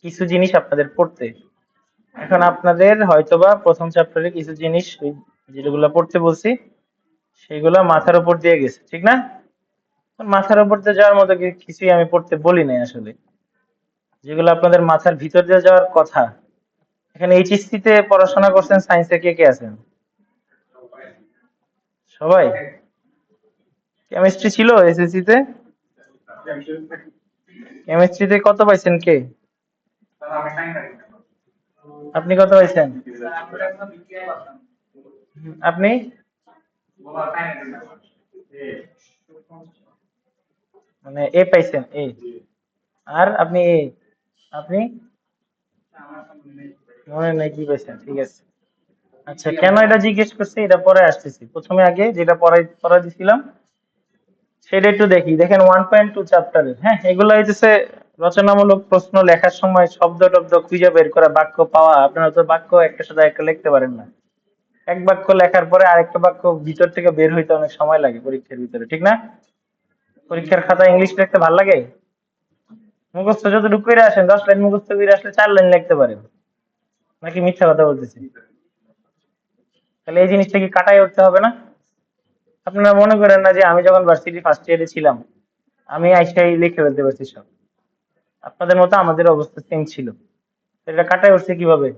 কিছু জিনিস আপনাদের পড়তে। এখন আপনাদের হয়তোবা প্রথম চ্যাপ্টারে কিছু জিনিস যেগুলো পড়তে বলছি সেগুলো মাথার উপর দিয়ে গেছে, ঠিক না? মাথার উপর দিয়ে যাওয়ার মতো কিছুই আমি পড়তে বলি নাই আসলে, যেগুলো আপনাদের মাথার ভিতর দিয়ে যাওয়ার কথা। এখানে এইচএসসি তে পড়াশোনা করছেন, সায়েন্সে কে কে আছেন? সবাই? কেমিস্ট্রি ছিল এসএসসি তে? কেমিস্ট্রিতে কত পাইছেন কে? আপনি কত পাইছেন? আপনি? মানে এ পাইছেন, এ। আর আপনি এ, আপনি মনে নাই কি পাইছেন, ঠিক আছে। আচ্ছা, কেন এটা জিজ্ঞেস করছি এটা পরে আসতেছি, প্রথমে আগে যেটা পড়াই দিছিলাম সেটা একটু দেখি। দেখেন 1.2 চ্যাপ্টারে, হ্যাঁ, এগুলো হইতেছে রচনামূলক প্রশ্ন লেখার সময় শব্দ টব্দ খুঁজে বের করা, বাক্য পাওয়া। আপনারা তো বাক্য একটা সাথে একটা লিখতে পারেন না, এক বাক্য লেখার পরে আরেকটা বাক্য ভিতর থেকে বের হইতে অনেক সময় লাগে পরীক্ষার ভিতরে, ঠিক না? পরীক্ষার খাতায় ইংলিশ লিখতে ভালো লাগে? মুখস্থ যতটুকু করে আসেন, 10 লাইন মুখস্থ করে আসলে 4 লাইন লিখতে পারেন, নাকি মিথ্যা কথা বলতেছি? তাহলে এই জিনিসটা কি কাটায় উঠতে হবে না? আপনারা মনে করেন না যে আমি যখন ভার্সিটি ফার্স্ট ইয়ারে ছিলাম আমি আইসাই লিখে ফেলতে পারছি সব? আপনাদের মতো আমাদের অবস্থা সেম ছিল। তো এটা কাটায় উঠছে কিভাবে?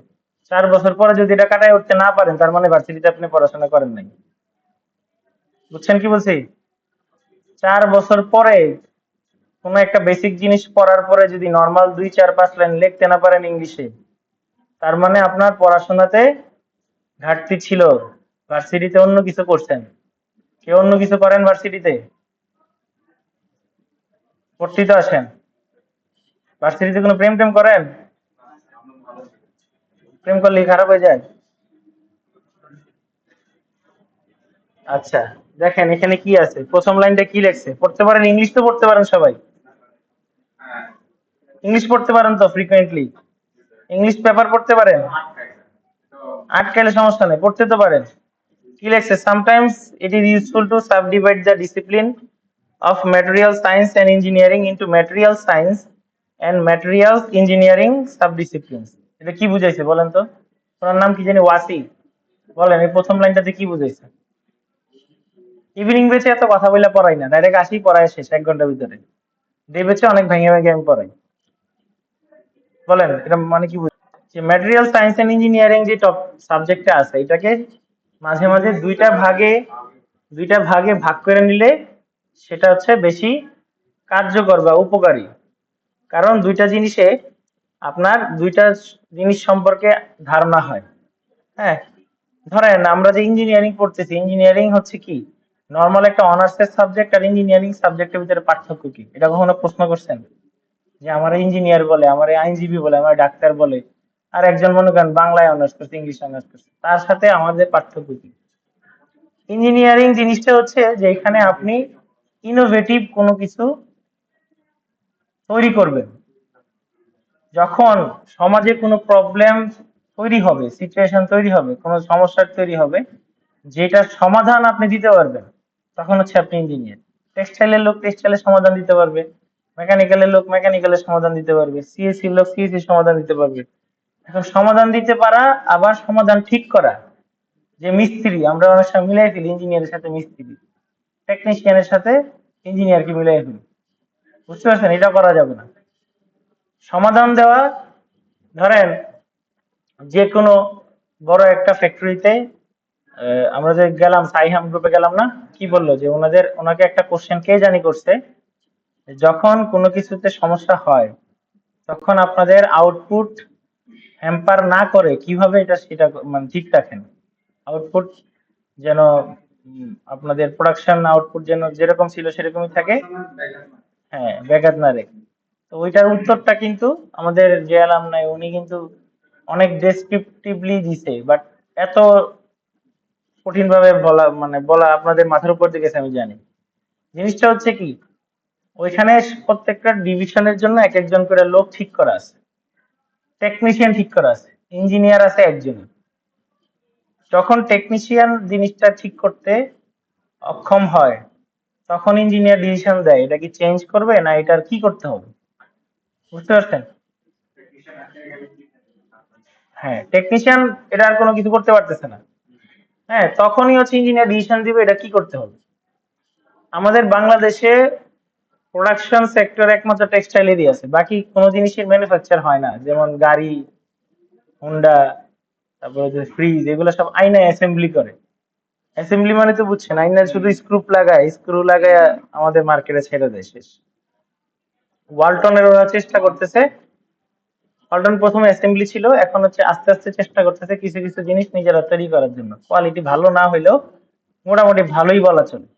4 বছর পরে যদি এটা কাটায় উঠতে না পারেন, তার মানে ভার্সিটিতে আপনি পড়াশোনা করেন নাই। বুঝছেন কি বলছি? 4 বছর পরে কোন একটা বেসিক জিনিস পড়ার পরে যদি নর্মাল 2 4 5 লাইন লিখতে না পারেন ইংলিশে, তার মানে আপনার পড়াশোনাতে ঘাটতি ছিল। ভার্সিটিতে অন্য কিছু করছেন। কেউ অন্য কিছু করেন ভার্সিটিতে? পড়তেই তো আসেন। ভার্সিটিতে কোনো প্রেম টেম করেন? প্রেম করলে খারাপ হয়ে যায়? আচ্ছা, দেখেন এখানে কি আছে, প্রথম লাইনটা কি লেখছে, পড়তে পারেন? ইংলিশ তো পড়তে পারেন সবাই? ইংলিশ পড়তে পারেন তো ফ্রিকুয়েন্টলি? ইংলিশ পেপার পড়তে পারেন? আটকাইলে সমস্যা নেই, পড়তে তো পারেন। কি লেখছে? Sometimes it is useful to subdivide the discipline of material science and engineering into material science and materials engineering subdisciplines. এটা কি বুঝাইছে বলেন তো? ওনার নাম কি জানি, ওয়াসি। বলেন এই প্রথম লাইনটাতে কি বুঝাইছে? ইভিনিং বেচে এত কথা বলে পড়াই না, ডাইরেক্ট আসি পড়ায় শেষ 1 ঘন্টার ভিতরে। ডে বেচে অনেক ভেঙে ভেঙে আমি পড়াই। বলেন এটা মানে কি যে ম্যাটেরিয়াল সায়েন্স এন্ড ইঞ্জিনিয়ারিং যে টপ সাবজেক্টটা আছে এটাকে মাঝে মাঝে দুইটা ভাগে ভাগ করে নিলে সেটা হচ্ছে বেশি কার্যকর বা উপকারী। কারণ দুইটা জিনিসে আপনার দুইটা জিনিস সম্পর্কে ধারণা হয়। হ্যাঁ, ধরেন আমরা যে ইঞ্জিনিয়ারিং পড়তেছি, ইঞ্জিনিয়ারিং হচ্ছে কি, নর্মাল একটা অনার্সের সাবজেক্ট আর ইঞ্জিনিয়ারিং সাবজেক্টের ভিতরে পার্থক্য কি, এটা কখনো প্রশ্ন করছেন? যে আমার ইঞ্জিনিয়ার বলে, আমার আইনজীবী বলে, আমার ডাক্তার বলে, আর একজন মনে করেন বাংলায় অনার্স করছে, ইংলিশ অনার্স করছে, তার সাথে আমাদের পার্থক্য কি? ইঞ্জিনিয়ারিং জিনিসটা হচ্ছে যে এখানে আপনি ইনোভেটিভ কোনো কিছু তৈরি করবেন। যখন সমাজে কোনো প্রবলেম তৈরি হবে, সিচুয়েশন তৈরি হবে, কোনো সমস্যার তৈরি হবে, যেটার সমাধান আপনি দিতে পারবেন, তখন হচ্ছে আপনি ইঞ্জিনিয়ার। টেক্সটাইলের লোক টেক্সটাইলের সমাধান দিতে পারবে, মেকানিক্যালের লোক মেকানিক্যালের সমাধান দিতে পারবে, সিএসসির লোক সিএসসির সমাধান দিতে পারবে। এখন সমাধান দিতে পারা আবার সমাধান ঠিক করা, যে মিস্ত্রি আমরা অনেক সময় মিলাই ফেলি ইঞ্জিনিয়ারের সাথে মিস্ত্রি, টেকনিশিয়ানের সাথে ইঞ্জিনিয়ারকে মিলাই ফেলি। বুঝতে পারছেন? এটা করা যাবে না। সমাধান দেওয়া, ধরেন যে কোনো বড় একটা ফ্যাক্টরিতে আমরা যে গেলাম, সাইহাম গ্রুপে গেলাম না, কি বললো যে ওনাকে একটা কোশ্চেন কে জানি করছে, যখন কোনো কিছুতে সমস্যা হয় তখন আপনাদের আউটপুট হ্যাম্পার না করে কিভাবে সেটা মানে ঠিক রাখেন, আউটপুট যেন আপনাদের প্রোডাকশন আউটপুট যেন যেরকম ছিল সেরকমই থাকে। হ্যাঁ, ব্যাঘাত না রেখে। তো ওইটার উত্তরটা কিন্তু আমাদের যে নাই উনি কিন্তু অনেক ডেসক্রিপটিভলি দিছে, বাট এত কঠিন ভাবে বলা মানে বলা আপনাদের মাথার উপর দিয়ে গেছে আমি জানি। জিনিসটা হচ্ছে কি, ওইখানে প্রত্যেকটা ডিভিশনের জন্য এক একজন করে লোক ঠিক করা আছে, টেকনিশিয়ান ঠিক করা আছে, ইঞ্জিনিয়ার আছে একজন। যখন টেকনিশিয়ান জিনিসটা ঠিক করতে অক্ষম হয় তখন ইঞ্জিনিয়ার ডিসিশন দেয় এটা কি চেঞ্জ করবে না এটার কি করতে হবে। বুঝতে পারছেন? হ্যাঁ, টেকনিশিয়ান এটা আর কোনো কিছু করতে পারতেছে না। হ্যাঁ, তখনই হচ্ছে ইঞ্জিনিয়ার ডিসিশন দিবে এটা কি করতে হবে। আমাদের বাংলাদেশে প্রোডাকশন সেক্টর একমাত্র টেক্সটাইলেরই আছে, বাকি কোনো জিনিসের ম্যানুফ্যাকচার হয় না, যেমন গাড়ি, হুন্ডা, তারপরে যে ফ্রিজ, এগুলো সব আইনা অ্যাসেম্বলি করে। অ্যাসেম্বলি মানে তো বুঝছেন, আইনা শুধু স্ক্রু লাগায় আমাদের মার্কেটে ছেড়ে দেয়, শেষ। ওয়ালটনের ওরা চেষ্টা করতেছে, ওয়ালটন প্রথমে অ্যাসেম্বলি ছিল, এখন হচ্ছে আস্তে আস্তে চেষ্টা করতেছে কিছু কিছু জিনিস নিজেরা তৈরি করার জন্য, কোয়ালিটি ভালো না হইলেও মোটামুটি ভালোই বলা চলে।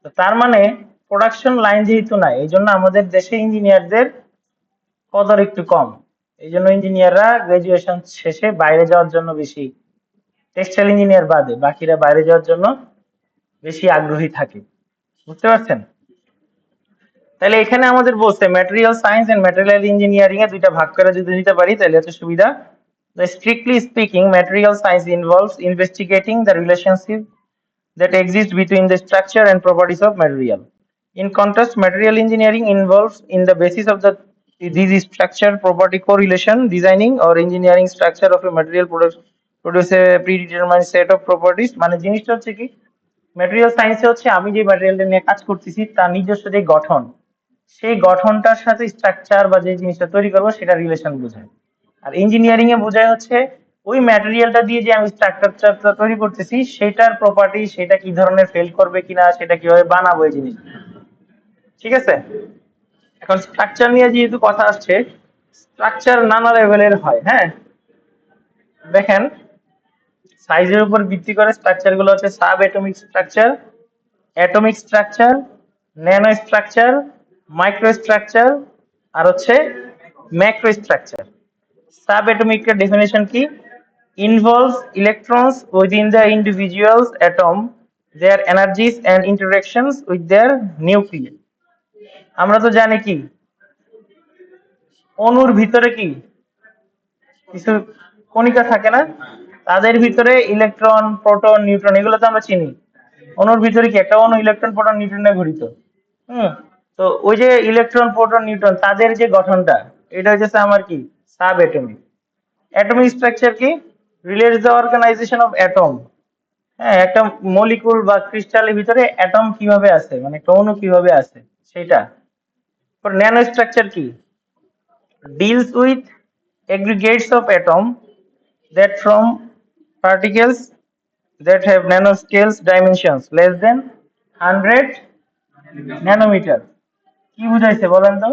তো তার মানে প্রোডাকশন লাইন যেহেতু নাই, এই জন্য আমাদের দেশে ইঞ্জিনিয়ারদের কদর একটু কম। এই জন্য ইঞ্জিনিয়াররা গ্রাজুয়েশন শেষে বাইরে যাওয়ার জন্য বেশি, টেক্সটাইল ইঞ্জিনিয়ার বাদে বাকিরা বাইরে যাওয়ার জন্য বেশি আগ্রহী থাকে। বুঝতে পারছেন? তাহলে এখানে আমাদের বলছে material science and material engineering এ দুইটা ভাগ করে যদি নিতে পারি তাহলে হচ্ছে সুবিধা। Strictly speaking, material science involves investigating the relationship that exist between the structure and properties of material. In contrast, material engineering involves in the basis of these structure property correlation, designing or engineering structure of a material produce a predetermined set of properties. মানে জিনিসটা হচ্ছে কি, material সায়েন্সে হচ্ছে আমি যে ম্যাটেরিয়ালটা নিয়ে কাজ করতেছি তার নিজস্ব যে গঠন, সেই গঠনটার সাথে স্ট্রাকচার বা যে জিনিসটা তৈরি করবো সেটা রিলেশন বোঝায়। আর ইঞ্জিনিয়ারিং এ বোঝায় হচ্ছে ওই ম্যাটেরিয়ালটা দিয়ে যে আমি স্ট্রাকচারটা তৈরি করতেছি সেটার প্রপার্টি, সেটা কি ধরনের ফেল করবে কিনা, সেটা কিভাবে বানাবো এই জিনিস। ঠিক আছে? এখন স্ট্রাকচার নিয়ে যেহেতু কথা আসছে, স্ট্রাকচার নানা লেভেলের হয়। হ্যাঁ, দেখেন, সাইজের উপর ভিত্তি করে স্ট্রাকচার গুলো হচ্ছে subatomic structure, atomic structure, nano structure, micro structure, আর হচ্ছে ম্যাক্রো স্ট্রাকচার। Subatomic definition কি? Involves electrons within the individual's atom, their energies and interactions with their nuclei. আমরা তো জানি কি, অণুর ভিতরে কি কিছু কণিকা থাকে না, তাদের ভিতরে ইলেকট্রন, প্রোটন, নিউট্রন, এগুলো তো আমরা চিনি। অণুর ভিতরে কি একটা অণু ইলেকট্রন, প্রোটন, নিউট্রনে ঘটিত। হুম। তো ওই যে ইলেকট্রন, প্রোটন, নিউট্রন তাদের যে গঠনটা, এটা হচ্ছে আমার কি, সাব অ্যাটমিক। অ্যাটমিক স্ট্রাকচার কি? Relates the organisation of atom. হ্যাঁ, একটা মলিকুল বা ক্রিস্টালের ভিতরে অ্যাটম কিভাবে আছে, মানে একটা অণু কিভাবে আছে সেটা। ন্যানো স্ট্রাকচার কি? Deals with aggregates of atom that from particles that have nanoscales dimensions less than 100 nanometer. কি বুঝাইছে বলেন তো?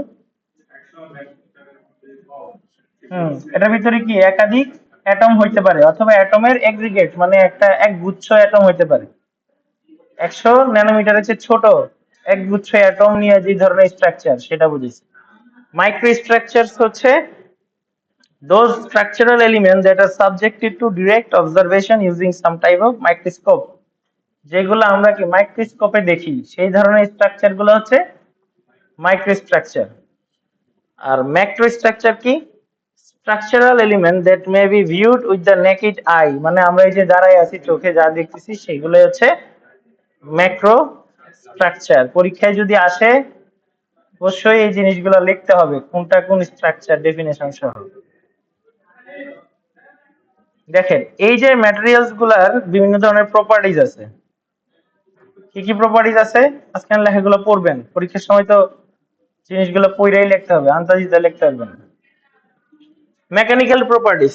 এটার ভিতরে কি একাধিক অ্যাটম হইতে পারে, অথবা অ্যাটমের এগ্রিগেট মানে একটা এক গুচ্ছ অ্যাটম হইতে পারে। 100 ন্যানোমিটারের চেয়ে ছোট এক গুচ্ছ অ্যাটম নিয়ে যে ধরনের স্ট্রাকচার সেটা বুঝেছি। মাইক্রো স্ট্রাকচারস হচ্ছে those structural elements that are subjected to direct observation using some type of microscope, যেগুলো আমরা কি মাইক্রোস্কোপে দেখি সেই ধরনের স্ট্রাকচার গুলো হচ্ছে মাইক্রো স্ট্রাকচার। আর ম্যাক্রো স্ট্রাকচার কি? Structural element that may be viewed with the naked I, মানে আমরা এই যে দাঁড়ায় আছি চোখে যা দেখতেছি সেগুলোই হচ্ছে ম্যাক্রো স্ট্রাকচার। পরীক্ষায় যদি আসে অবশ্যই এই জিনিসগুলো লিখতে হবে, কোনটা কোন স্ট্রাকচার ডেফিনেশন সহ। দেখেন, এই যে ম্যাটেরিয়ালস গুলার বিভিন্ন ধরনের প্রপার্টিজ আছে। কি কি প্রপার্টিজ আছে আজকাল লেখাগুলো পড়বেন, পরীক্ষার সময় তো জিনিসগুলো পড়াই লিখতে হবে, আন্তাজিতে লিখতে পারবেন। মেকানিক্যাল প্রপার্টিজ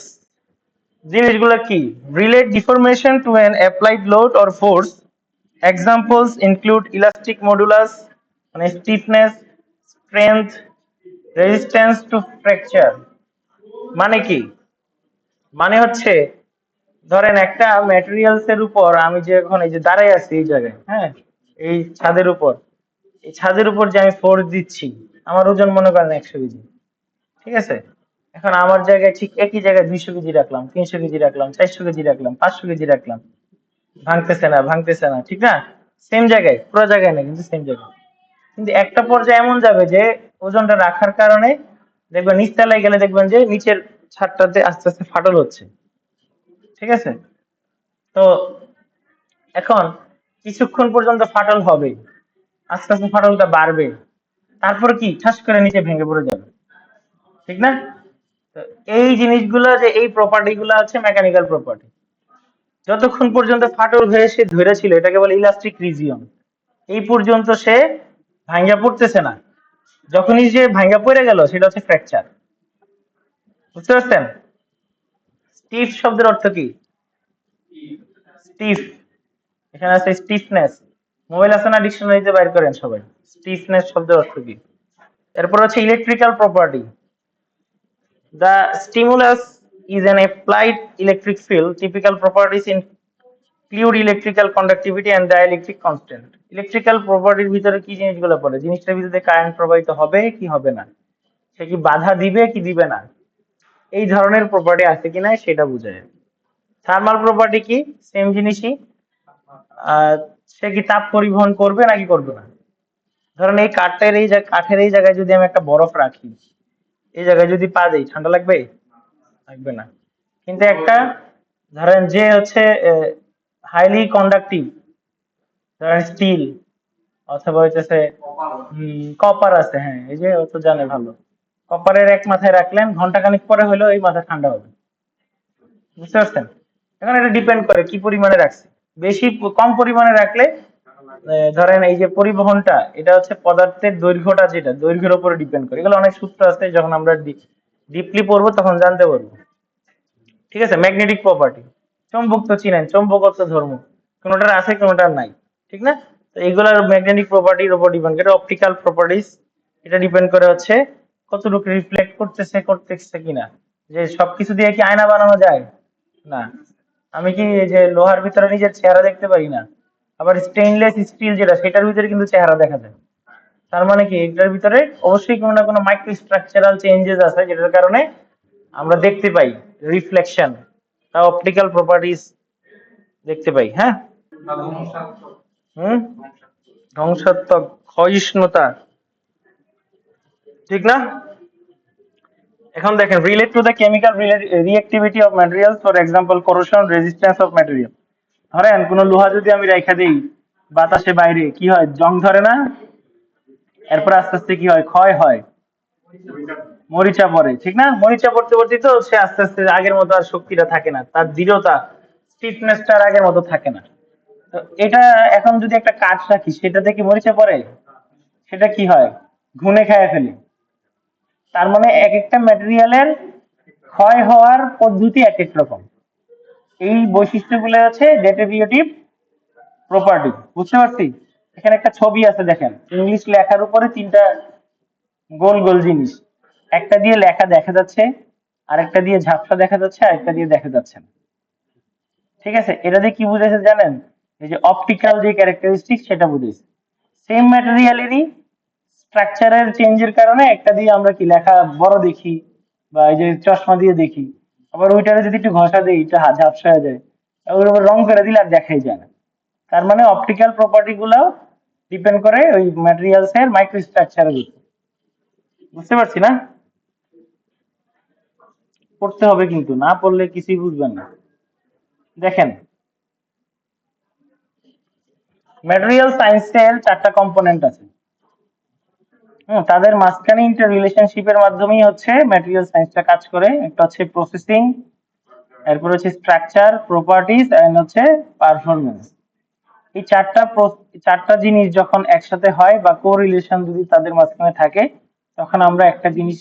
জিনিসগুলো কি? Relate deformation to an applied load or force. Examples include elastic modulus মানে stiffness, strength, resistance to fracture. মানে কি? মানে হচ্ছে ধরেন একটা ম্যাটেরিয়ালস এর উপর আমি যে এখন এই যে দাঁড়ায় আছি এই জায়গায়, হ্যাঁ, এই ছাদের উপর, এই ছাদের উপর যে আমি ফোর্স দিচ্ছি, আমার ওজন মনে করেন 100 কেজি। ঠিক আছে? এখন আমার জায়গায় ঠিক একই জায়গায় 200 কেজি রাখলাম, 300 কেজি রাখলাম, 400 কেজি রাখলাম, 500 কেজি রাখলাম, ভাঙতেছে না, ভাঙতেছে না, ঠিক না? সেম জায়গায়, পুরো জায়গায় না কিন্তু সেম জায়গায়। কিন্তু একটা পর্যায়ে এমন যাবে যে ওজনটা রাখার কারণে দেখবেন নিচতলায় গেলে দেখবেন যে নিচের ছাদটাতে আস্তে আস্তে ফাটল হচ্ছে। ঠিক আছে? তো এখন কিছুক্ষণ পর্যন্ত ফাটল হবে, আস্তে আস্তে ফাটলটা বাড়বে, তারপর কি ঠাস করে নিচে ভেঙে পড়ে যাবে। ঠিক না? তো এই জিনিসগুলো যে এই প্রপার্টি গুলো হচ্ছে মেকানিক্যাল প্রপার্টি। যতক্ষণ পর্যন্ত ফাটল হয়ে সে ধরে ছিল এটাকে বলে ইলাস্টিক রিজিয়ন, এই পর্যন্ত সে ভাঙ্গা পড়তেছে না। যখনই সে ভাঙ্গা পড়ে গেল সেটা হচ্ছে ফ্র্যাকচার। বুঝতে পারছেন? স্টিফ শব্দের অর্থ কি? স্টিফ, এখানে আছে স্টিফনেস। মোবাইল আছে না, ডিকশনারিতে বাইর করেন সবাই, স্টিফনেস শব্দের অর্থ কি। এরপর হচ্ছে electrical property. The stimulus is an applied electric field. Typical properties include electrical conductivity and dielectric constant. Electrical প্রপার্টির ভিতরে কি জিনিসগুলো পড়ে? জিনিসটার ভিতরে কারেন্ট প্রবাহিত হবে কি হবে না, সে কি বাধা দিবে কি দিবে না, এই ধরনের প্রপার্টি আছে কিনা সেটা বোঝায়। থার্মাল প্রপার্টি কি? সেম জিনিসই। আহ, সে কি তাপ পরিবহন করবে নাকি করবে না। ধরেন এই কাঠের এই জায়গায় যদি আমি একটা বরফ রাখি, এই জায়গায় যদি পা দেই ঠান্ডা লাগবে? লাগবে না। কিন্তু একটা ধরেন যে হচ্ছে হাইলি কন্ডাক্টিভ, ধরেন স্টিল অথবা হইতেছে কপার আছে, হ্যাঁ এই যে ও তো জানে ভালো, কপারের এক মাথায় রাখলেন ঘন্টাখানিক পরে হলো এই মাথা ঠান্ডা হবে। বুঝতে পারছেন? এখন এটা ডিপেন্ড করে কি পরিমাণে রাখছি। কম পরিমাণে রাখলে ধরেন এই যে পরিবহনটা, এটা হচ্ছে পদার্থের দৈর্ঘ্যটা, যেটা দৈর্ঘ্যের উপরে ডিপেন্ড করে। এগুলো অনেক সূত্র আছে, যখন আমরা ডিপলি পড়বো তখন জানতে পারবো। ঠিক আছে? ম্যাগনেটিক প্রপার্টি, চৌম্বক তো চিনেন, চৌম্বকত্ব ধর্ম, কোনোটার আছে কোনোটার নাই, ঠিক না? তো এইগুলার ম্যাগনেটিক প্রপার্টির উপর ডিপেন্ড করে। অপটিক্যাল প্রপার্টিস, এটা ডিপেন্ড করে হচ্ছে কতটুকু রিফ্লেক্ট করতেছে কিনা। যে সবকিছু দিয়ে কি আয়না বানানো যায়? না। আমি কি এই যে লোহার ভিতরে নিজের চেহারা দেখতে পারি না? আবার স্টেইনলেস স্টিল যেটা, সেটার ভিতরে কিন্তু চেহারা দেখা যায়। তার মানে কি এটার ভিতরে অবশ্যই কোনো না কোনো মাইক্রো স্ট্রাকচারাল চেঞ্জেস আছে যেটার কারণে আমরা দেখতে পাই রিফ্লেকশন, তা অপটিক্যাল প্রপার্টিজ দেখতে পাই। হ্যাঁ। হুম। ধ্বংসাত্মক, ক্ষয়িষ্ণুতা, ঠিক না? এখন দেখেন, relate to the chemical reactivity of materials, for example corrosion resistance of material. ধরেন কোন লোহা যদি আমি রাইখা দেই বাতাসে বাইরে, কি হয়? জং ধরে না? এরপর আস্তে আস্তে কি হয়? ক্ষয় হয়, মরিচা পড়ে, ঠিক না? মরিচা পড়তে পড়তে তো সে আস্তে আস্তে আগের মতো আর শক্তিটা থাকে না, তার দৃঢ়তা, স্টিফনেসটা আর আগের মতো থাকে না। তো এটা এখন যদি একটা কাঠ রাখি সেটাতে কি মরিচা পড়ে? সেটা কি হয়? ঘুনে খায় ফেলে। তার মানে এক একটা ম্যাটেরিয়ালের ক্ষয় হওয়ার পদ্ধতি এক এক রকম। এই বৈশিষ্ট্যগুলো আছে ডেরিভেটিভ প্রপার্টি। বুঝতে পারছি? এখানে একটা ছবি আছে দেখেন, ইংলিশ লেখার উপরে তিনটা গোল গোল জিনিস, একটা দিয়ে লেখা দেখা যাচ্ছে, আরেকটা দিয়ে ঝাপসা দেখা যাচ্ছে, আরেকটা দিয়ে দেখা যাচ্ছে না। ঠিক আছে? এটা দিয়ে কি বুঝাইছে জানেন? এই যে অপটিক্যাল যে ক্যারেক্টারিস্টিক সেটা বুঝাইছে। সেম ম্যাটেরিয়ালেরই স্ট্রাকচারের চেঞ্জের কারণে একটা দিয়ে আমরা কি লেখা বড় দেখি, বা এই যে চশমা দিয়ে দেখি, আবার ওইটারে যদি একটু ঘষা দিই এটা ঝাপসা হয়ে যায়, ওর উপর রং করে দিলে আর দেখাই যায় না। তার মানে অপটিক্যাল প্রপার্টি গুলাও ডিপেন্ড করে ওই ম্যাটেরিয়ালস এর মাইক্রো স্ট্রাকচারের উপর। বুঝতে পারছি না? পড়তে হবে, কিন্তু না পড়লে কিছুই বুঝবেন না। দেখেন, ম্যাটেরিয়াল সায়েন্সের চারটা কম্পোনেন্ট আছে। তাদের মাঝখানে ইন্টার রিলেশনশিপের মাধ্যমেই হচ্ছে ম্যাটেরিয়াল সায়েন্সটা কাজ করে। একটা হচ্ছে প্রসেসিং, এরপর হচ্ছে স্ট্রাকচার, প্রপার্টিজ এন্ড হচ্ছে পারফরমেন্স। এই চারটা জিনিস যখন একসাথে হয় বা কোরিলেশন যদি তাদের মাঝখানে থাকে, তখন আমরা একটা জিনিস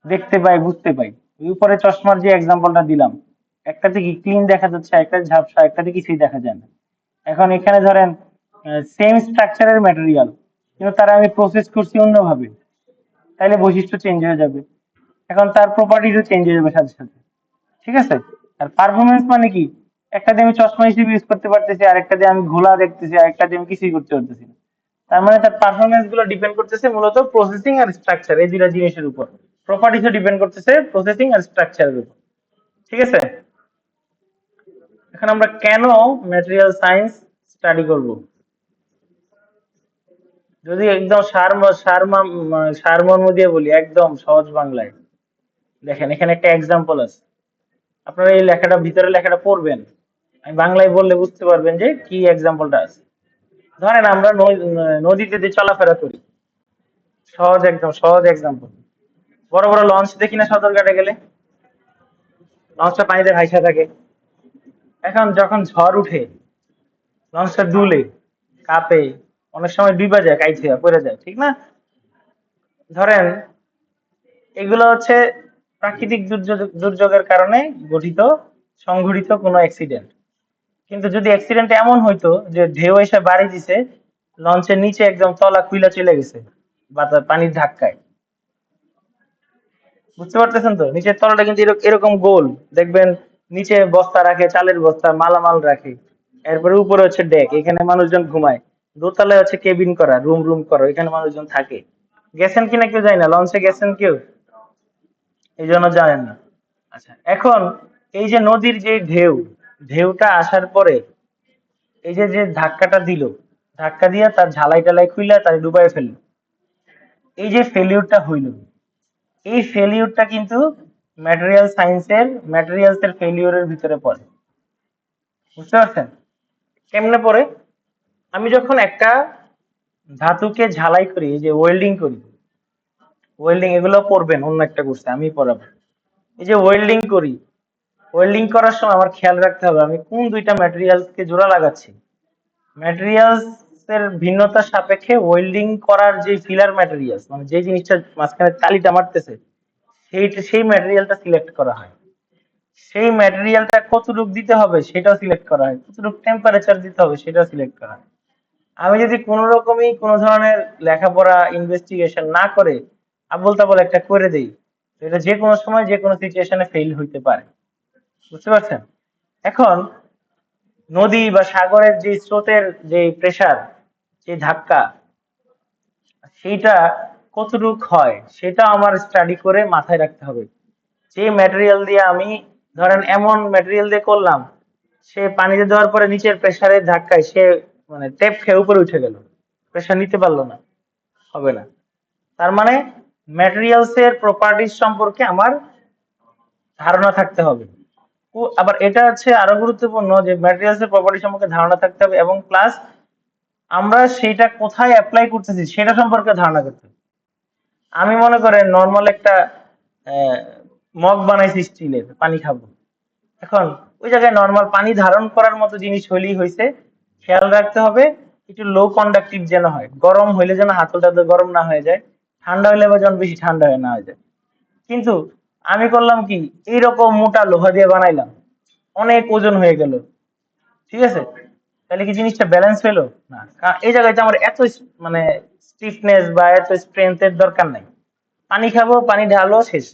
দেখতে পাই, বুঝতে পাই। ওই উপরে চশমার যে এক্সাম্পলটা দিলাম, একটাতে কি ক্লিন দেখা যাচ্ছে, একটা ঝাপসা, একটাতে কিছুই দেখা যায় না। এখন এখানে ধরেন সেম স্ট্রাকচারের ম্যাটেরিয়াল, কিন্তু তারা আমি প্রসেস করছি অন্যভাবে, তাহলে বৈশিষ্ট্য চেঞ্জ হয়ে যাবে। এখন তার প্রপার্টিজও চেঞ্জ হয়ে যাবে সাথে সাথে। ঠিক আছে? আর পারফরমেন্স মানে কি? একটা দিয়ে আমি চশমা হিসেবে ইউজ করতে পারতেছি, আর একটা দিয়ে আমি ঘোলা দেখতেছি, আর একটা দিয়ে আমি কিছুই করতে পারতেছি না। তার মানে তার পারফরমেন্স গুলো ডিপেন্ড করতেছে মূলত প্রসেসিং আর স্ট্রাকচার, এই দুইটা জিনিসের উপর। প্রপার্টিসও ডিপেন্ড করতেছে প্রসেসিং আর স্ট্রাকচারের উপর। ঠিক আছে? এখন আমরা কেন ম্যাটেরিয়াল সায়েন্স স্টাডি করব? যদি একদম সারমর্ম দিয়ে বলি, একদম সহজ বাংলায়, দেখেন এখানে একটা এক্সাম্পল আছে। আপনারা এই লেখাটা, ভিতরে লেখাটা পড়বেন, আমি বাংলায় বললে বুঝতে পারবেন যে কি এক্সাম্পলটা আছে। ধরেন আমরা নদীতে যে চলাফেরা করি, সহজ, একদম সহজ এক্সাম্পল বড় বড় লঞ্চ দেখি না সদরঘাটে গেলে, লঞ্চটা পানিতে ভাইসা থাকে। এখন যখন ঝড় উঠে, লঞ্চটা দুলে, কাঁপে, অনেক সময় ডুবা যায়, কাইছে পড়ে যায়, ঠিক না? ধরেন এগুলো হচ্ছে প্রাকৃতিক দুর্যোগের কারণে গঠিত, সংঘটিত কোনো অ্যাক্সিডেন্ট। কিন্তু যদি অ্যাক্সিডেন্ট এমন হইতো যে ঢেউ এসে বাড়ি দিছে, লঞ্চের নিচে একদম তলা খুইলা চলে গেছে পানির ধাক্কায়, বুঝতে পারতেছেন তো? নিচের তলাটা কিন্তু এরকম গোল, দেখবেন নিচে বস্তা রাখে, চালের বস্তা, মালামাল রাখে, এরপরে উপরে হচ্ছে ডেক, এখানে মানুষজন ঘুমায়, দোতলায় হচ্ছে কেবিন করা, রুম রুম করা, এখানে মানুষজন থাকে। গেছেন কিনা কেউ যায় না, লঞ্চে গেছেন কেউ? এই জন্য জানেন না। আচ্ছা, এখন এই যে নদীর যে ঢেউ, ঢেউটা আসার পরে এই যে যে ধাক্কাটা দিল, ধাক্কা দিয়ে তার ঝালাই টালাই খুইলা তার ডুবাই ফেললো, এই যে ফেলিউরটা হইল, এই ফেলিউরটা কিন্তু ম্যাটেরিয়াল সায়েন্সের, ম্যাটেরিয়ালস এর ফেলিউরের ভিতরে পড়ে। বুঝতে পারছেন কেমনে পড়ে? আমি যখন একটা ধাতুকে ঝালাই করি, এই যে ওয়েল্ডিং করি, ওয়েল্ডিং এগুলো পড়বেন, অন্য একটা কোর্সে আমি পড়াবো। এই যে ওয়েল্ডিং করি, ওয়েল্ডিং করার সময় আমার খেয়াল রাখতে হবে আমি কোন দুইটা ম্যাটেরিয়ালস কে জোড়া লাগাচ্ছি। ম্যাটেরিয়ালস এর ভিন্নতার সাপেক্ষে ওয়েল্ডিং করার যে ফিলার ম্যাটেরিয়ালস, মানে যে জিনিসটা মাঝখানে তালিটা মারতেছে, সেই ম্যাটেরিয়ালটা সিলেক্ট করা হয়। সেই ম্যাটেরিয়ালটা কতটুক দিতে হবে সেটাও সিলেক্ট করা হয়, কতটুক টেম্পারেচার দিতে হবে সেটাও সিলেক্ট করা হয়। আমি যদি কোনো রকমই কোনো ধরনের লেখাপড়া ইনভেস্টিগেশন না করে আবোল তাবোল একটা করে দেই, তো এটা যে কোনো সময় যে কোনো সিচুয়েশনে ফেল হইতে পারে। বুঝতে পারছেন? এখন নদী বা সাগরের যে স্রোতের যে প্রেসার, যে ধাক্কা, সেইটা কতটুক হয় সেটা আমার স্টাডি করে মাথায় রাখতে হবে। যে ম্যাটেরিয়াল দিয়ে আমি, ধরেন এমন ম্যাটেরিয়াল দিয়ে করলাম, সে পানিতে দেওয়ার পরে নিচের প্রেসারের ধাক্কায় সে মানে টেপ খেয়ে উপরে উঠে গেল, প্রেসার নিতে পারলো না, হবে না। তার মানে ম্যাটেরিয়ালস এর প্রপার্টিজ সম্পর্কে আমার ধারণা থাকতে হবে। ও আবার এটা হচ্ছে আরো গুরুত্বপূর্ণ যে ম্যাটেরিয়ালস এর প্রপার্টি সম্পর্কে ধারণা থাকতে হবে, এবং প্লাস আমরা সেটা কোথায় অ্যাপ্লাই করতেছি সেটা সম্পর্কে ধারণা করতে হবে। আমি মনে করেন নর্মাল একটা মগ বানাইছি স্টিলের, পানি খাবো, এখন ওই জায়গায় নর্মাল পানি ধারণ করার মতো জিনিস হইলেই হয়েছে। খেয়াল রাখতে হবে একটু লো কন্ডাক্টিভ যেন হয়, গরম হইলে যেন হাতলটা গরম না হয়ে যায়, ঠান্ডা হইলে বা যেন বেশি ঠান্ডা হয়ে না হয়ে যায়। কিন্তু আমি করলাম কি, এইরকম মোটা লোহা দিয়ে বানাইলাম, অনেক ওজন হয়ে গেল, ঠিক আছে, তাহলে কি জিনিসটা ব্যালেন্স পেলো না? এই জায়গায় তো আমার এত মানে স্টিফনেস বা এত স্ট্রেংথ এর দরকার নাই, পানি খাবো, পানি ঢালো, শেষ,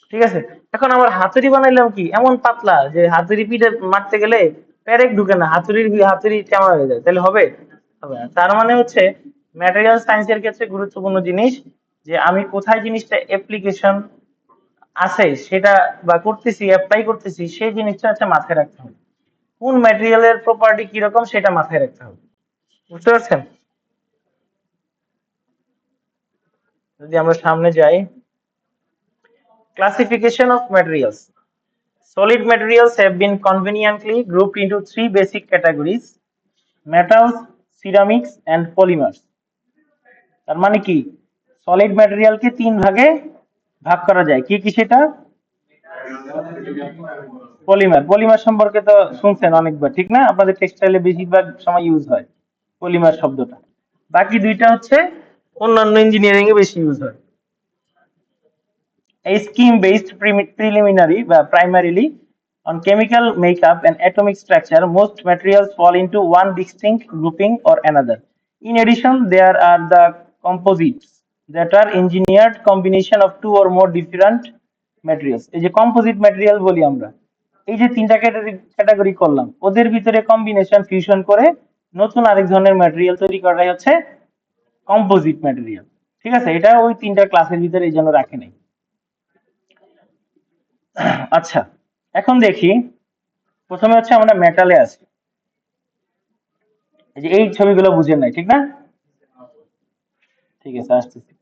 ঠিক আছে। এখন আমার হাতুড়ি বানাইলাম কি এমন পাতলা যে হাতুড়ি পিঠে মারতে গেলে পেরেক ঢুকে না, হাতুড়ি চামড়া হয়ে যায়, তাহলে হবে? হবে না। তার মানে হচ্ছে ম্যাটেরিয়াল সায়েন্সের ক্ষেত্রে গুরুত্বপূর্ণ জিনিস যে আমি কোথায় জিনিসটা অ্যাপ্লিকেশন আছে সেটা বা করতেছি, অ্যাপ্লাই করতেছি, সেই জিনিসটা হচ্ছে মাথায় রাখতে হবে। কোন ম্যাটেরিয়ালের প্রপার্টি কিরকম সেটা মাথায় রাখতে হবে। বুঝতে পারছেন? যদি আমরা সামনে যাই, classification of materials. Solid materials have been conveniently grouped into three basic categories: metals, ceramics, and polymers. তার মানে কি, সলিড ম্যাটেরিয়ালকে তিন ভাগে ভাগ করা যায়, কি কি সেটা? পলিমার, পলিমার সম্পর্কে তো শুনছেন অনেকবার, ঠিক না? আপনাদের টেক্সটাইলে বেশিরভাগ সময় ইউজ হয় পলিমার শব্দটা। বাকি দুইটা হচ্ছে অন্যান্য ইঞ্জিনিয়ারিং এ বেশি ইউজ হয়। A scheme based preliminary primarily on chemical makeup and atomic structure, most materials fall into one distinct grouping or another. In addition, there are the composites that are engineered combination of two or more different materials. এই যে composite material বলি আমরা, এই যে তিনটা category করলাম, ওদের ভিতরে কম্বিনেশন ফিউশন করে নতুন আরেক ধরনের ম্যাটেরিয়াল তৈরি করাই হচ্ছে কম্পোজিট ম্যাটেরিয়াল। ঠিক আছে, এটা ওই তিনটা ক্লাসের ভিতরে এই জন্য রাখে নাই। আচ্ছা, এখন দেখি, প্রথমে হচ্ছে আমরা মেটালে আছি, এই যে এই ছবিগুলো বুঝেন নাই, ঠিক না? ঠিক আছে, আসতেছি,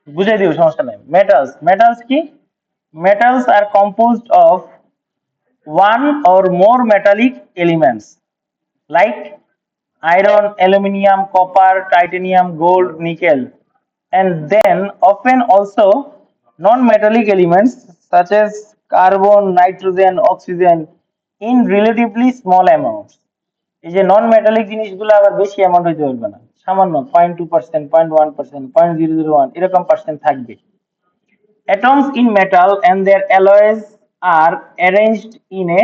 বুঝাই দিব, সমস্যা নাই। মেটালস, মেটালস কি? Metals are composed of one or more metallic elements like iron, aluminium, copper, titanium, gold, nickel. and then often also non-metallic elements such as carbon, nitrogen, oxygen in relatively small amounts. এই যে নন metallic জিনিসগুলো আবার বেশি amount হইতে পারবে না, সামান্য 0.2%, 0.1%, 0.001 এরকম পার্সেন্ট থাকবে। Atoms in metal and their alloys are arranged in a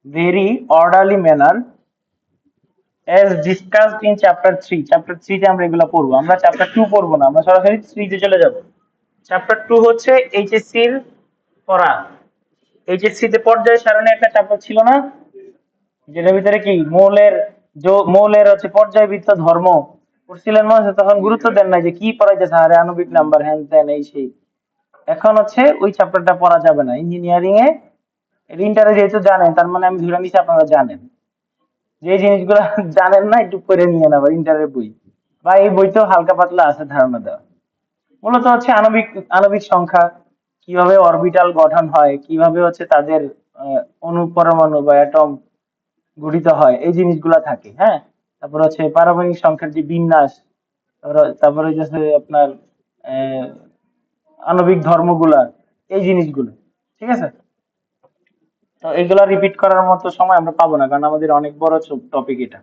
very orderly manner as discussed in chapter 3. Chapter 3 তে আমরা এগুলো পড়বো, আমরা চ্যাপ্টার 2 পড়বো না, আমরা সরাসরি 3 তে চলে যাব। চ্যাপ্টার 2 হচ্ছে এইচএসসি এর পড়া। এইচএসসি তে পর্যায় সারণী একটা চ্যাপ্টার ছিল না, যেটার ভিতরে কি মৌলের হচ্ছে পর্যায়বৃত্ত ধর্ম পড়ছিলেন মনে আছে? তখন গুরুত্ব দেন নাই যে কি পড়াইতেছে, আরে আণবিক নাম্বার হ্যান ত্যান এই সেই। এখন হচ্ছে ওই চ্যাপ্টারটা পড়া যাবে না ইঞ্জিনিয়ারিং এ। ইন্টারে যেহেতু জানেন, তার মানে আমি ধরে নিচ্ছি আপনারা জানেন। যে জিনিসগুলো জানেন না একটু পড়ে নিয়ে নেবেন ইন্টারের বই, বা এই বইতেও হালকা পাতলা আছে ধারণা দেওয়া। মূলত হচ্ছে আণবিক আণবিক সংখ্যা, কিভাবে অরবিটাল গঠন হয়, কিভাবে হচ্ছে তাদের অণু পরমাণু বা অ্যাটম গঠিত হয়, এই জিনিসগুলা থাকে। হ্যাঁ, তারপর হচ্ছে পারমাণবিক সংখ্যার যে বিন্যাস, তারপরে হচ্ছে আপনার আহ, আণবিক ধর্মগুলা, এই জিনিসগুলো। ঠিক আছে, তো এগুলা রিপিট করার মতো সময় আমরা পাবো না, কারণ আমাদের অনেক বড় টপিক এটা।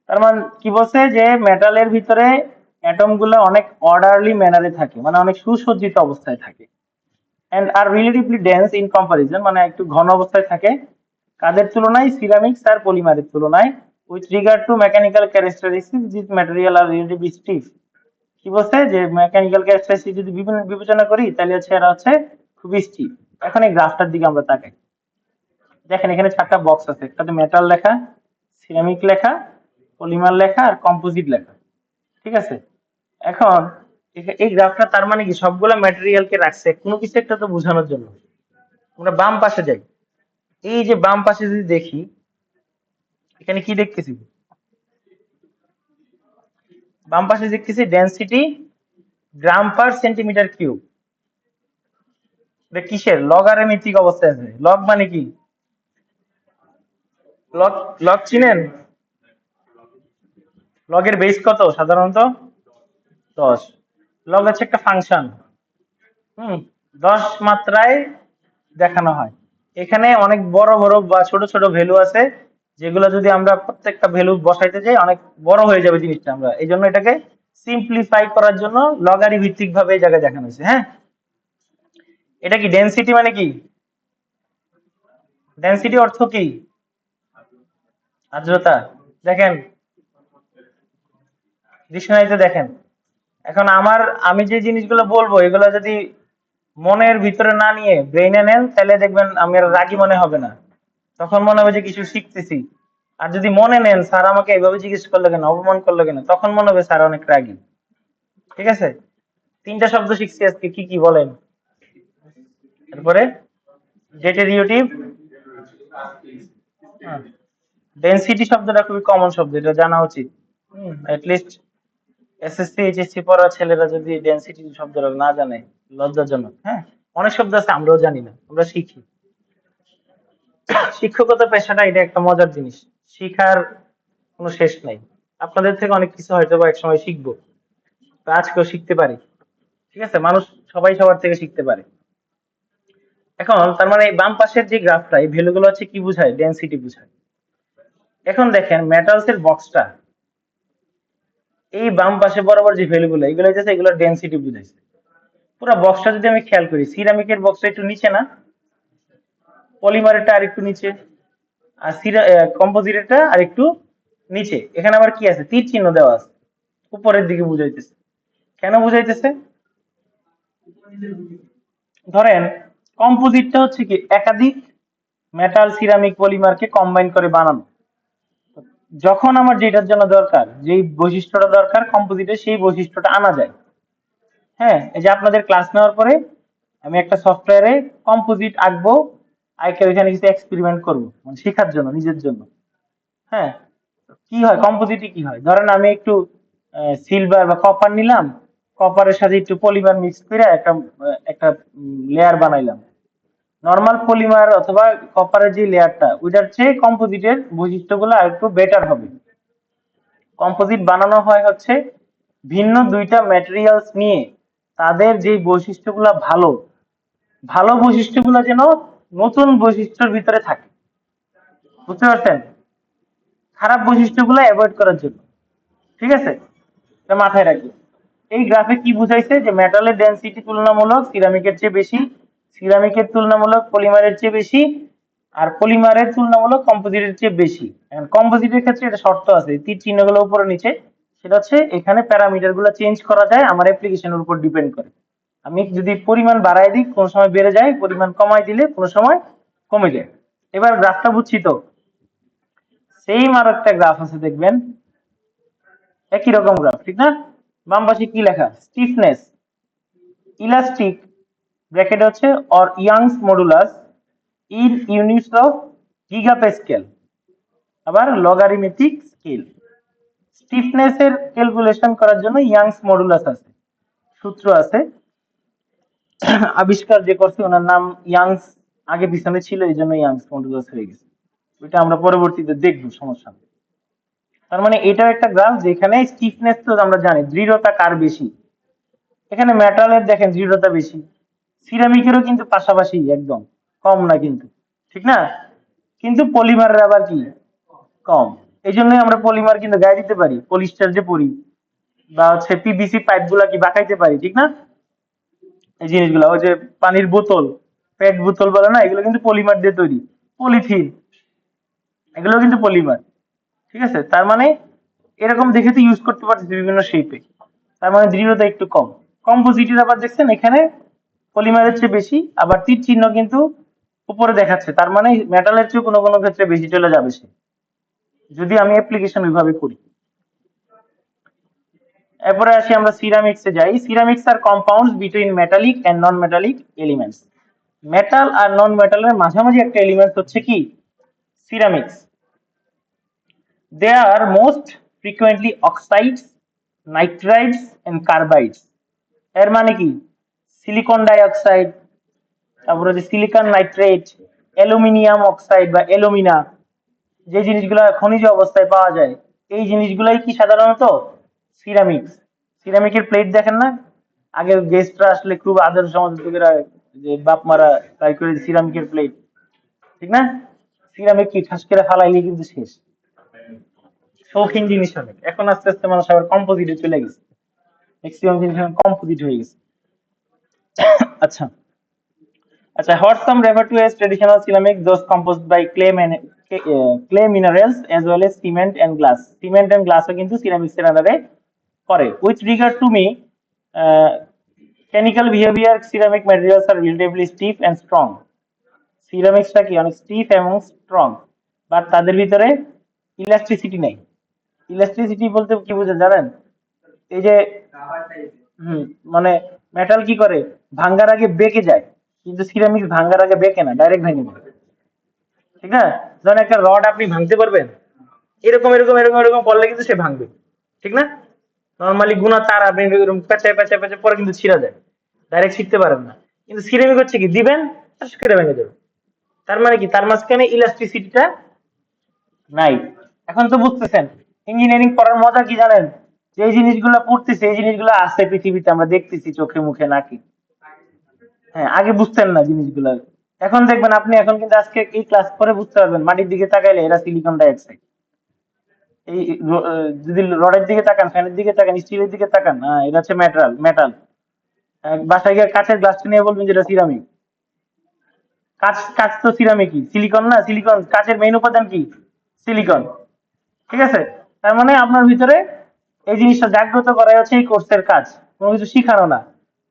তার মানে কি বলছে যে মেটালের ভিতরে অ্যাটম গুলা অনেক অর্ডারলি ম্যানারে থাকে, মানে অনেক সুসজ্জিত অবস্থায় থাকে। and are relatively dense in comparison, মানে একটু ঘন অবস্থায় থাকে কাদের তুলনায়? সিরামিক্স আর পলিমারের তুলনায়। with regard to mechanical characteristics these material are relatively stiff. কি বলছে যে মেকানিক্যাল ক্যারেক্টারিস্টিক যদি বিবেচনা করি তাহলে হচ্ছে এরা হচ্ছে খুবই স্টিফ। এখন এই গ্রাফটার দিকে আমরা তাকাই, দেখেন এখানে 4টা বক্স আছে, একটাতে মেটাল লেখা, সিরামিক লেখা, পলিমার লেখা আর কম্পোজিট লেখা। ঠিক আছে, এখন এই গ্রাফটা তার মানে কি সবগুলা ম্যাটেরিয়ালকে রাখছে কোনো কিছু একটা তো বোঝানোর জন্য। আমরা বাম পাশে যাই, এই যে বাম পাশে যদি দেখি, এখানে কি দেখতেছি? বাম পাশে দেখতেছি ডেনসিটি গ্রাম পার সেন্টিমিটার কিউব। এটা কিসের? লগারিথমিক অবস্থায় আছে। লগ মানে কি? লগ, লগ চিনেন? লগের বেস কত সাধারণত? 10। লগ হচ্ছে একটা ফাংশন, 10 মাত্রায় দেখানো হয়। এখানে অনেক বড় বড় বা ছোট ছোট ভ্যালু আছে, যেগুলো যদি আমরা প্রত্যেকটা ভ্যালু বসাইতে যাই অনেক বড় হয়ে যাবে জিনিসটা। আমরা এই জন্য এটাকে সিম্পলিফাই করার জন্য লগারি ভিত্তিক ভাবে এই জায়গায় দেখানো হয়েছে। হ্যাঁ, এটা কি ডেনসিটি মানে কি? ডেনসিটি অর্থ কি? আর্দ্রতা। দেখেন ডিকশনারিতে দেখেন। এখন আমি যে জিনিসগুলো বলবো এগুলো যদি মনের ভিতরে না নিয়ে ব্রেইনে নেন, তাহলে দেখবেন আমি আর রাগী মনে হবে না, তখন মনে হবে যে কিছু শিখতেছি। আর যদি মনে নেন স্যার আমাকে এইভাবে জিজ্ঞেস করলো কেন, অপমান করলো কেন, তখন মনে হবে স্যার অনেক রাগী। ঠিক আছে, 3টা শব্দ শিখছি আজকে, কি কি বলেন? তারপরে ডেটেরিয়েটিভ, ডেনসিটি শব্দটা খুবই কমন শব্দ, এটা জানা উচিত। লিস্ট এসএসসি এইচএসসি পড়া ছেলেরা যদি ডেনসিটি শব্দটা না জানে, লজ্জাজনক। হ্যাঁ, অনেক শব্দ আছে আমরাও জানি না, আমরা শিখি। শিক্ষকতা পেশাটা এটা একটা মজার জিনিস, শিখার কোনো শেষ নাই। আপনাদের থেকে অনেক কিছু হয়তো বা একসময় শিখবো, বা আজকেও শিখতে পারি। ঠিক আছে, মানুষ সবাই সবার থেকে শিখতে পারে। এখন তার মানে এই বাম পাশের যে গ্রাফটা, এই ভ্যালু গুলো হচ্ছে কি বুঝায়? ডেনসিটি বুঝায়। এখন দেখেন মেটালস এর বক্সটা, এই বাম পাশে বরাবর যে ভ্যালু গুলো এগুলো হচ্ছে এগুলো ডেনসিটি বুঝাইছে। পুরো বক্সটা যদি আমি খেয়াল করি, সিরামিকের বক্সটা একটু নিচে না, পলিমারেরটা আর একটু নিচে, আর কম্পোজিটেরটা আর একটু নিচে। এখানে আবার কি আছে? তীর চিহ্ন দেওয়া আছে, উপরের দিকে বুঝাইতেছে। কেন বুঝাইতেছে? ধরেন কম্পোজিটটা হচ্ছে কি একাধিক মেটাল, সিরামিক, পলিমারকে কম্বাইন করে বানানো। যখন আমার যেটার জন্য দরকার, যেই বৈশিষ্ট্যটা দরকার কম্পোজিটে, সেই বৈশিষ্ট্যটা আনা যায়। হ্যাঁ, এই যে আপনাদের ক্লাস নেওয়ার পরে আমি একটা সফটওয়্যারে কম্পোজিট আঁকবো, আঁকে ওইখানে কিছু এক্সপেরিমেন্ট করবো, মানে শেখার জন্য, নিজের জন্য। হ্যাঁ, কি হয় কম্পোজিটে? কি হয়, ধরেন আমি একটু সিলভার বা কপার নিলাম, কপারের সাথে একটু পলিমার মিক্স করে একটা একটা লেয়ার বানাইলাম। নর্মাল পলিমার অথবা কপারের যে লেয়ারটা, ওইটার চেয়ে কম্পোজিটের বৈশিষ্ট্যগুলো আর একটু বেটার হবে। কম্পোজিট বানানো হয় হচ্ছে ভিন্ন দুইটা ম্যাটেরিয়ালস নিয়ে তাদের যে বৈশিষ্ট্যগুলো ভালো ভালো বৈশিষ্ট্যগুলো যেন নতুন বৈশিষ্ট্যের ভিতরে থাকে, বুঝতে পারছেন? খারাপ বৈশিষ্ট্যগুলো অ্যাভয়েড করার জন্য, ঠিক আছে? এটা মাথায় রাখবেন। এই গ্রাফে কি বুঝাইছে যে মেটালের ডেনসিটি তুলনামূলক সিরামিকের চেয়ে বেশি, সিরামিকের তুলনামূলক পলিমারের চেয়ে বেশি, আর পলিমারের তুলনামূলক কম্পোজিটের চেয়ে বেশি। এখন কম্পোজিটের ক্ষেত্রে এটা শর্ত আছে, তীর চিহ্নগুলো উপরে নিচে, সেটা হচ্ছে এখানে প্যারামিটার গুলো চেঞ্জ করা যায় আমার অ্যাপ্লিকেশনের উপর ডিপেন্ড করে। আমি যদি পরিমাণ বাড়ায় দিই কোনো সময় বেড়ে যায়, পরিমাণ কমাই দিলে কোনো সময় কমে যায়। এবার গ্রাফটা বুঝছি তো? সেম আর একটা গ্রাফ আছে দেখবেন, একই রকম গ্রাফ, ঠিক না? বাম পাশে কি লেখা? স্টিফনেস, ইলাস্টিক ব্র্যাকেট হচ্ছে or Young's modulus in units of gigapascal, আবার লগারিথমিক স্কেল। স্টিফনেস এর ক্যালকুলেশন করার জন্য ইয়াংস মডুলাস আছে, সূত্র আছে। আবিষ্কার যে করছে ওনার নাম ইয়াংস, আগে পিছনে ছিল এই জন্য ইয়াংস মডুলাস হয়ে গেছে। ওইটা আমরা পরবর্তীতে দেখবো, সমস্যা নেই। তার মানে এটাও একটা গ্রাফ যেখানে স্টিফনেস তো আমরা জানি, দৃঢ়তা কার বেশি। এখানে মেটালের দেখেন দৃঢ়তা বেশি, সিরামিকেরও কিন্তু পাশাপাশি একদম, কম না কিন্তু, ঠিক না? কিন্তু পলিমারের আবার কি কম। এই জন্যই আমরা পলিমার কিন্তু গায়ে দিতে পারি, পলিস্টার যে পরি বা হচ্ছে পিভিসি পাইপ গুলা কি বাঁকাইতে পারি, ঠিক না? এই জিনিসগুলো, ওই যে পানির বোতল, পেট বোতল বলে না, এগুলো কিন্তু পলিমার দিয়ে তৈরি, পলিথিন, এগুলো কিন্তু পলিমার, ঠিক আছে? তার মানে এরকম দেখে তো ইউজ করতে পারছি বিভিন্ন শেপে, তার মানে দৃঢ়তা একটু কম। কম্পোজিটের আবার দেখছেন এখানে পলিমারের চেয়ে বেশি, আবার তীর চিহ্ন কিন্তু উপরে দেখাচ্ছে, তার মানে মেটালের চেয়ে কোনো কোনো ক্ষেত্রে বেশি চলে যাবে সে, যদি আমি অ্যাপ্লিকেশন ওইভাবে করি। এরপরে আসি আমরা সিরামিক্সে যাই। সিরামিক্স আর compounds between metallic and non metallic elements. Metal আর নন মেটালের মাঝামাঝি একটা এলিমেন্ট হচ্ছে কি ceramics. There are most frequently oxides, nitrides and carbides. এর মানে কি সিলিকন ডাইঅক্সাইড, তারপরে যে সিলিকন নাইট্রেট, অ্যালুমিনিয়াম অক্সাইড বা অ্যালুমিনা, যে জিনিসগুলো খনিজ অবস্থায় পাওয়া যায়, এই জিনিসগুলাই কি সাধারণত সিরামিক্স। সিরামিকের প্লেট দেখেন না, আগের গেস্টরা আসলে খুব আদর সমাদর যে বাপ মারা ট্রাই করে সিরামিকের প্লেট, ঠিক না? সিরামিক কি ঠাস করে ফালাইলে কিন্তু শেষ, শৌখিন জিনিস অনেক। এখন আস্তে আস্তে মানুষ আবার কম্পোজিটে চলে গেছে, ম্যাক্সিমাম জিনিস এখন কম্পোজিট হয়ে গেছে। আচ্ছা আচ্ছা, what some refer to as traditional ceramic, those composed by clay minerals as well as cement and glass. Cement and glass ও কিন্তু ceramics এর আন্ডারে পড়ে। With regard to me, uh, chemical behavior, ceramic materials are relatively stiff and strong. সিরামিক্সটা কি অনেক স্টিফ এবং strong, but তাদের ভিতরে elasticity নেই। ইলাস্ট্রিসিটি বলতে কি বোঝেন জানেন? এই যে হুম, মানে মেটাল কি করে ভাঙ্গার আগে বেঁকে যায়, কিন্তু সিরামিক্স ভাঙ্গার আগে বেঁকে না, ডাইরেক্ট ভেঙে যায়, ঠিক না? ধরেন একটা রড আপনি ভাঙতে পারবেন, এরকম এরকম এরকম এরকম করলে কিন্তু সে ভাঙবে, ঠিক না? নর্মালি গুণা তার আপনি এরকম পেঁচায় পেঁচায় পেঁচায় পরে কিন্তু ছিঁড়া যায়, ডাইরেক্ট শিখতে পারেন না। কিন্তু সিরামিক হচ্ছে কি দিবেন টাস করে ভেঙে যাবে। তার মানে কি তার মাঝখানে ইলাস্ট্রিসিটিটা নাই। এখন তো বুঝতেছেন ইঞ্জিনিয়ারিং পড়ার মজা কি জানেন? যে এই জিনিসগুলো পড়তেছি, এই জিনিসগুলো আছে পৃথিবীতে, আমরা দেখতেছি চোখে মুখে নাকি। হ্যাঁ, আগে বুঝতেন না জিনিসগুলো, এখন দেখবেন আপনি, এখন কিন্তু আজকে এই ক্লাস করে বুঝতে পারবেন, মাটির দিকে তাকাইলে এরা সিলিকন ডাইঅক্সাইড। এই যদি রডের দিকে তাকান, ফ্যানের দিকে তাকান, স্টিলের দিকে তাকান, হ্যাঁ এটা হচ্ছে মেটাল মেটাল। বাসায় গিয়ে কাঁচের গ্লাসটা নিয়ে বলবেন যেটা সিরামিক। কাঁচ কাঁচ তো সিরামিকই, সিলিকন না? সিলিকন, কাঁচের মেইন উপাদান কি? সিলিকন, ঠিক আছে? তার মানে আপনার ভিতরে এই জিনিসটা জাগ্রত করাই হচ্ছে এই কোর্সের কাজ, কোনো কিছু শিখানো না।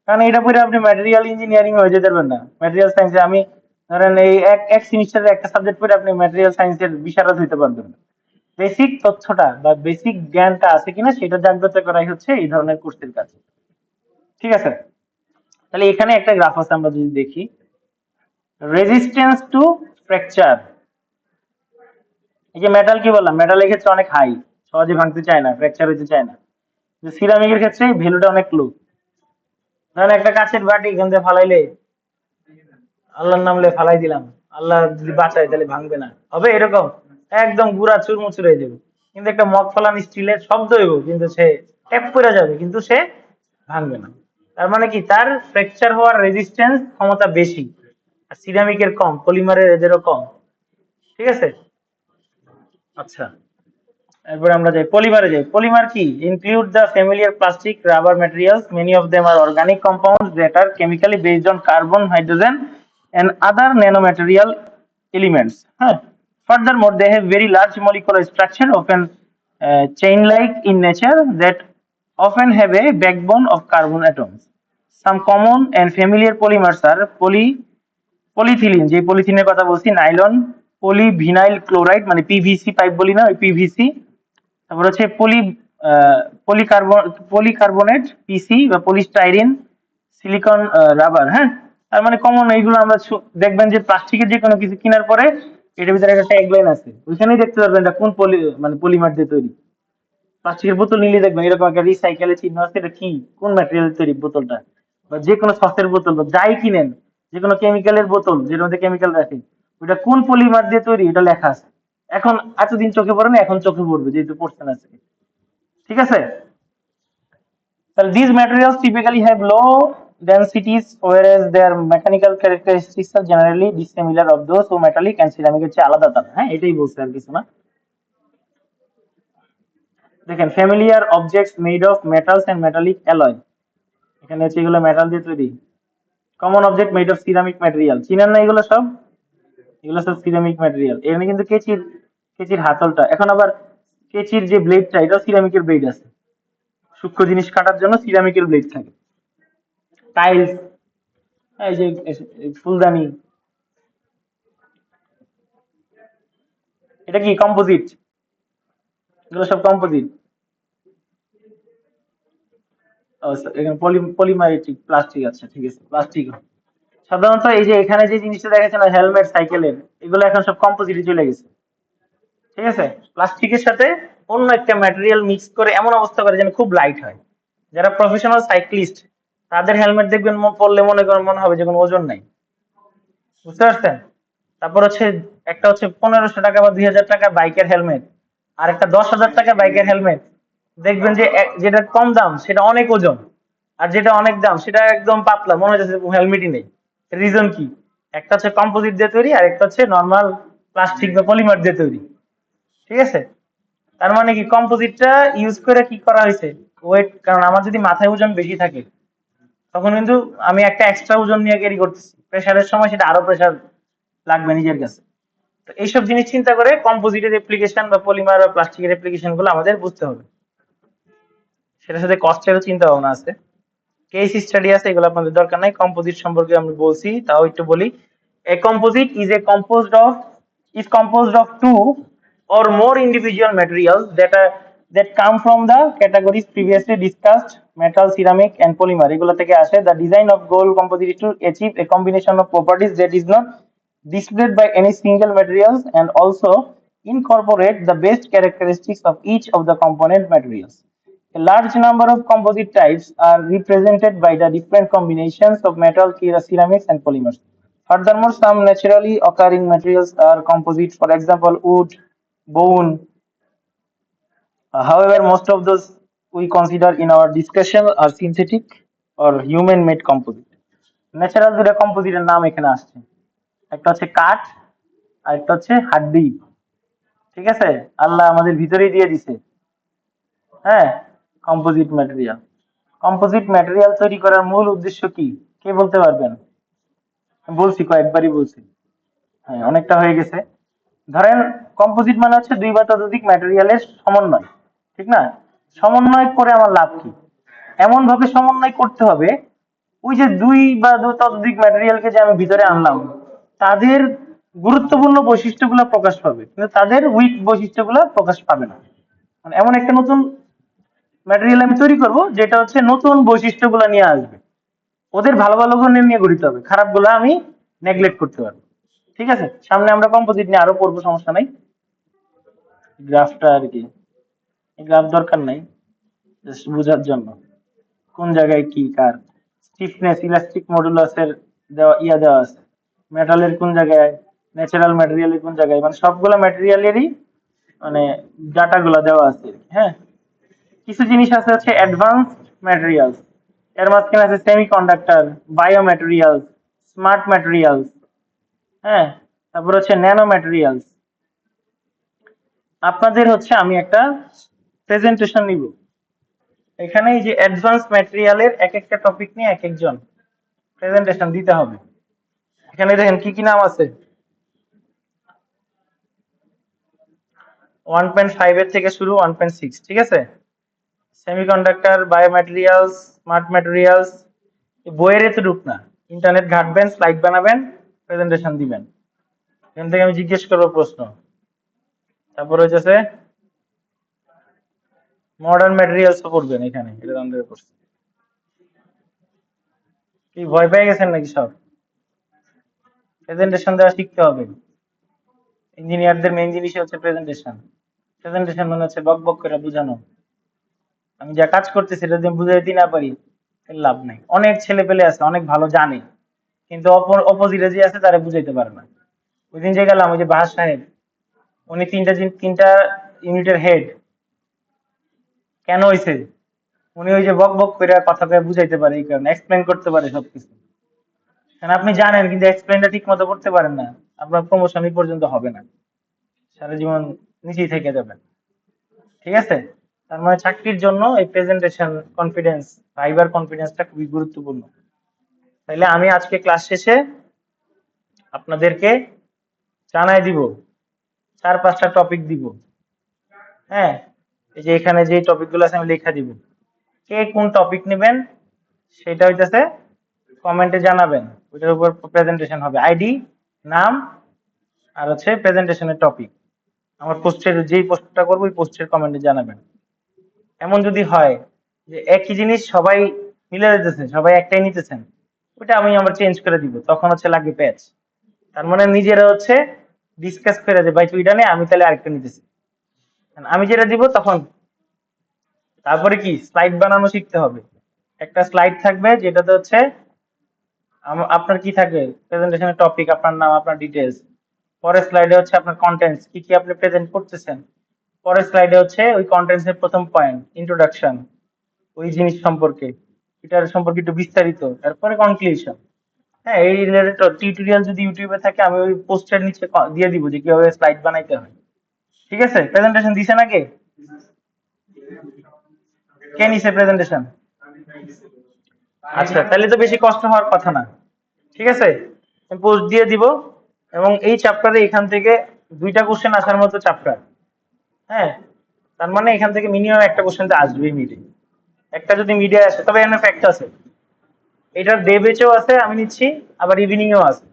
কারণ এটা পরে আপনি ম্যাটেরিয়াল ইঞ্জিনিয়ারিং হয়ে যেতে পারবেন না, ম্যাটেরিয়াল সায়েন্সে আমি ধরেন এই এক এক সেমিস্টারে একটা সাবজেক্ট পড়ে আপনি ম্যাটেরিয়াল সায়েন্সের বিশারদ হইতে পারবেন না। বেসিক তথ্যটা বা বেসিক জ্ঞানটা আছে কিনা সেটা জাগ্রত করাই হচ্ছে এই ধরনের কোর্সের কাজ, ঠিক আছে? তাহলে এখানে একটা গ্রাফ আছে, আমরা যদি দেখি রেজিস্ট্যান্স টু ফ্র্যাকচার। এই যে মেটাল কি বললাম, মেটালের ক্ষেত্রে অনেক হাই, সহজে ভাঙতে চায় না, ফ্র্যাকচার হইতে চায় না। সিরামিকের ক্ষেত্রে ভ্যালুটা অনেক লো। ধরেন একটা কাঁচের বাটি এখান থেকে ফালাইলে, আল্লাহর নাম লয়ে ফালাই দিলাম, আল্লাহ যদি বাঁচায় তাহলে ভাঙবে না, হবে এরকম? একদম গুড়া চুরমুচুর হয়ে যাবে। কিন্তু একটা মগ ফলান স্টিলের শব্দ হইব, কিন্তু সে ট্যাপ করে যাবে কিন্তু সে ভাঙবে না। তার মানে কি, তার ফ্র্যাকচার হওয়ার রেজিস্ট্যান্স ক্ষমতা বেশি, আর সিরামিকের কম, পলিমারের এদেরও কম। ঠিক আছে। আচ্ছা, এরপরে আমরা যাই পলিমারে। যাই পলিমার কি, include the familiar plastic, rubber materials, many of them are organic compounds that are chemically based on carbon, hydrogen and other nanomaterial elements. Huh. Furthermore, they have very large molecular structure, often chain-like in nature, that often have a backbone of carbon atoms. Some common and familiar polymers are polyethylene, যে পলিথিনের কথা বলছি, nylon, polyvinyl chloride মানে PVC pipe বলি না, ওই PVC. তারপর হচ্ছে পলিকার্বন পলিকার্বনেট পিসি বা পলিস্টাইরিন, সিলিকন, রাবার। হ্যাঁ, তার মানে কমন এইগুলো আমরা দেখবেন যে প্লাস্টিকের যে কোনো কিছু কেনার পরে এটার ভিতরে একটা ট্যাগলাইন আছে, ওইখানেই দেখতে পারবেন এটা কোন মানে পলিমার দিয়ে তৈরি। প্লাস্টিকের বোতল নিলে দেখবেন এরকম একটা রিসাইকেলের চিহ্ন আছে, এটা কি, কোন ম্যাটেরিয়াল তৈরি বোতলটা। বা যে কোনো সসের বোতল বা যাই কিনেন, যে কোনো কেমিক্যালের বোতল যেটার মধ্যে কেমিক্যাল রাখে, ওটা কোন পলিমার দিয়ে তৈরি এটা লেখা আছে। এখন এতদিন চোখে পড়ে না, এখন চোখে পড়বে যেহেতু পড়ছেন আজকে। ঠিক আছে। তাহলে these materials typically have low densities, whereas their mechanical characteristics are generally dissimilar of those who metallic and ceramic এর চেয়ে আলাদা তারা। হ্যাঁ, এটাই বলছে, আর কিছু না। দেখেন familiar objects made of metals and metallic alloy, এখানে হচ্ছে এগুলো মেটাল দিয়ে তৈরি। Common object made of ceramic material, চিনেন না এগুলো সব, এগুলো সব সিরামিক ম্যাটেরিয়াল। এখানে কিন্তু কেচির কেচির হাতলটা, এখন আবার কেচির যে ব্লেডটা এটাও সিরামিকের ব্লেড আছে, সূক্ষ্ম জিনিস কাটার জন্য সিরামিকের ব্লেড থাকে। টাইলস, এই যে ফুলদানি, এটা কি কম্পোজিট, এগুলো সব কম্পোজিট। এখানে পলিমারিটিক প্লাস্টিক আছে, ঠিক আছে, প্লাস্টিক। সাধারণত এই যে এখানে যে জিনিসটা দেখাচ্ছে না হেলমেট সাইকেলের, এগুলো এখন সব কম্পোজিটে চলে গেছে। ঠিক আছে, প্লাস্টিকের সাথে অন্য একটা ম্যাটেরিয়াল মিক্স করে এমন অবস্থা করে যেন খুব লাইট হয়। যারা প্রফেশনাল সাইক্লিস্ট তাদের হেলমেট দেখবেন পরলে মনে করেন মনে হবে যে কোনো ওজন নাই। বুঝতে পারছেন। তারপর হচ্ছে একটা হচ্ছে 1500 টাকা বা 2000 টাকা বাইকের হেলমেট, আর একটা 10,000 টাকা বাইকের হেলমেট, দেখবেন যে যেটা কম দাম সেটা অনেক ওজন, আর যেটা অনেক দাম সেটা একদম পাতলা, মনে হচ্ছে হেলমেটই নেই। রিজন কি, একটা হচ্ছে কম্পোজিট দিয়ে তৈরি আর একটা হচ্ছে নর্মাল প্লাস্টিক বা পলিমার দিয়ে তৈরি। ঠিক আছে। তার মানে কি, কম্পোজিটটা ইউজ করে কি করা হয়েছে, ওয়েট, কারণ আমার যদি মাথায় ওজন বেশি থাকে তখন কিন্তু আমি একটা এক্সট্রা ওজন নিয়ে ক্যারি করতেছি, প্রেসারের সময় সেটা আরো প্রেসার লাগবে নিজের কাছে। তো এইসব জিনিস চিন্তা করে কম্পোজিটের অ্যাপ্লিকেশন বা পলিমার বা প্লাস্টিকের অ্যাপ্লিকেশন গুলো আমাদের বুঝতে হবে। সেটার সাথে কস্টেরও চিন্তা ভাবনা আছে, কেস স্টাডি আছে, এগুলো আপনাদের দরকার নাই। কম্পোজিট সম্পর্কে আমি বলছি, তাও একটু বলি। এ composite is composed of two or more individual materials that come from the categories previously discussed, metal, ceramic and polymer, এগুলো থেকে আসে। The design of gold composite is to achieve a combination of properties that is not displayed by any single materials and also incorporate the best characteristics of each of the component materials. A large number of composite types are represented by the different combinations of metal, ceramics, and polymers. Furthermore, some naturally occurring materials are composite, for example, wood, bone. However, most of those we consider in our discussion are synthetic or human-made composite. Natural দুটো কম্পোজিটের নাম এখানে আসছে, একটা হচ্ছে কাঠ আর একটা হচ্ছে হাড্ডি। ঠিক আছে, আল্লাহ আমাদের ভিতরেই দিয়ে দিছে। হ্যাঁ, কম্পোজিট ম্যাটেরিয়াল। কম্পোজিট ম্যাটেরিয়াল তৈরি করার মূল উদ্দেশ্য কি, কে বলতে পারবেন? বলছি, কয়েকবারই বলছি। হ্যাঁ, অনেকটা হয়ে গেছে। ধরেন কম্পোজিট মানে হচ্ছে দুই বা ততোধিক ম্যাটেরিয়ালের সমন্বয়, ঠিক না? সমন্বয় করে আমার লাভ কি? এমন ভাবে সমন্বয় করতে হবে, ওই যে দুই বা ততোধিক ম্যাটেরিয়ালকে যে আমি ভিতরে আনলাম, তাদের গুরুত্বপূর্ণ বৈশিষ্ট্যগুলো প্রকাশ পাবে, কিন্তু তাদের উইক বৈশিষ্ট্যগুলো প্রকাশ পাবে না। মানে এমন একটা নতুন ম্যাটেরিয়াল আমি তৈরি করব যেটা হচ্ছে নতুন বৈশিষ্ট্যগুলো নিয়ে আসবে। ওদের ভালো ভালো গুণ নিয়ে গঠিত হবে, খারাপ গুলো আমি নেগলেক্ট করতে পারবো। ঠিক আছে, সামনে আমরা কম্পোজিট নিয়ে আরো পড়বো, সমস্যা নাই। গ্রাফটা আর কি, গ্রাফ দরকার নাই, জাস্ট বোঝার জন্য কোন জায়গায় কি কার স্টিফনেস, ইলাস্টিক মডুলাসের দেওয়া দেওয়া আছে, মেটালের কোন জায়গায়, ন্যাচারাল ম্যাটেরিয়ালের কোন জায়গায়, মানে সবগুলো ম্যাটেরিয়ালেরই মানে ডাটা গুলা দেওয়া আছে। হ্যাঁ, কিছু জিনিস আছে হচ্ছে অ্যাডভান্সড ম্যাটেরিয়ালস, এর মাঝখানে আছে সেমিকন্ডাক্টর, বায়োম্যাটেরিয়ালস, স্মার্ট ম্যাটেরিয়ালস, হ্যাঁ, তারপর হচ্ছে ন্যানো ম্যাটেরিয়ালস। আপনাদের হচ্ছে আমি একটা প্রেজেন্টেশন নিব, এখানে এই যে অ্যাডভান্স ম্যাটেরিয়ালের এক একটা টপিক নিয়ে এক একজন প্রেজেন্টেশন দিতে হবে। এখানে দেখেন কি কি নাম আছে, 1.5 এর থেকে শুরু 1.6, ঠিক আছে? সেমিকন্ডাক্টর, বায়োম্যাটেরিয়ালস, স্মার্ট ম্যাটেরিয়ালস, বইয়ের এতটুক না, ইন্টারনেট ঘাটবেন, স্লাইড বানাবেন, প্রেজেন্টেশন দিবেন। এখান থেকে আমি জিজ্ঞেস করবো প্রশ্ন। তারপর হচ্ছে মডার্ন ম্যাটেরিয়ালস পড়বেন, এখানে এটা আমাদের পড়ছে। কি ভয় পেয়ে গেছেন নাকি সব? প্রেজেন্টেশন দেওয়া শিখতে হবে। ইঞ্জিনিয়ারদের মেইন জিনিস হচ্ছে প্রেজেন্টেশন। প্রেজেন্টেশন মানে হচ্ছে বক বক করে বোঝানো। আমি যা কাজ করতেছি সেটা যদি বুঝাইতে না পারি তাহলে লাভ নাই। অনেক ছেলে পেলে আছে অনেক ভালো জানে, কিন্তু অপোজিটে যে আছে তারা বুঝাইতে পারে না। ওই দিন যে গেলাম, ওই যে বাহার সাহেব, উনি তিনটা ইউনিটের হেড। কেন হয়েছে? উনি ওই যে বক বক করে কথাটা বুঝাইতে পারে, এই কারণে এক্সপ্লেন করতে পারে সবকিছু। কারণ আপনি জানেন কিন্তু এক্সপ্লেনটা ঠিক মতো করতে পারেন না, আপনার প্রমোশন এই পর্যন্ত হবে না, সারা জীবন নিচেই থেকে যাবেন। ঠিক আছে? তার মানে চাকরির জন্য এই প্রেজেন্টেশন কনফিডেন্স, ভাইবার কনফিডেন্সটা খুবই গুরুত্বপূর্ণ। তাইলে আমি আজকে ক্লাস শেষে আপনাদেরকে জানাই দিব, 4-5টা টপিক দিব। হ্যাঁ, এই যে এখানে যে টপিকগুলো আছে আমি লেখা দিব। কে কোন টপিক নেবেন সেটা হইতেছে কমেন্টে জানাবেন, ওইটার উপর প্রেজেন্টেশন হবে। আইডি, নাম, আর হচ্ছে প্রেজেন্টেশনের টপিক। আমার পোস্টের যেই পোস্টটা করবো ওই পোস্টের কমেন্টে জানাবেন। এমন যদি হয় যে একই জিনিস সবাই মিলে যেতেছে, সবাই একটাই নিতেছেন, ওটা আমি আবার চেঞ্জ করে দিব, তখন হচ্ছে লাগবে প্যাচ। তার মানে নিজেরা হচ্ছে ডিসকাস করে যে ভাই তুই এটা নে, আমি তাহলে আরেকটা নিতেছি। আমি যেটা দিব তখন তারপরে কি স্লাইড বানানো শিখতে হবে। একটা স্লাইড থাকবে যেটাতে হচ্ছে আপনার কি থাকবে, প্রেজেন্টেশনের টপিক, আপনার নাম, আপনার ডিটেলস। পরের স্লাইডে হচ্ছে আপনার কন্টেন্টস, কি কি আপনি প্রেজেন্ট করতেছেন। পরের স্লাইডে হচ্ছে ওই কন্টেন্টস এর প্রথম পয়েন্ট, ইন্ট্রোডাকশন, ওই জিনিস সম্পর্কে, এটার সম্পর্কে একটু বিস্তারিত, তারপরে কনক্লুশন। হ্যাঁ, এই রিলেটেড টিউটোরিয়াল যদি ইউটিউবে থাকে আমি ওই পোস্টের নিচে দিয়ে দিব যে কিভাবে স্লাইড বানাইতে হয়। ঠিক আছে? প্রেজেন্টেশন দিছে নাকি? কে নিছে প্রেজেন্টেশন? আচ্ছা, তাহলে তো বেশি কষ্ট হওয়ার কথা না। ঠিক আছে, আমি পোস্ট দিয়ে দিব। এবং এই চ্যাপ্টারে এখান থেকে 2টা কোশ্চেন আসার মতো চ্যাপ্টার। হ্যাঁ, তার মানে এখান থেকে মিনিমাম একটা কোশ্চেন তো আসবেই মিডে। একটা যদি মিডে আসে, তবে এখানে ফ্যাক্ট আছে, এটার ডে বেচেও আছে আমি নিচ্ছি, আবার ইভিনিং এও আছে।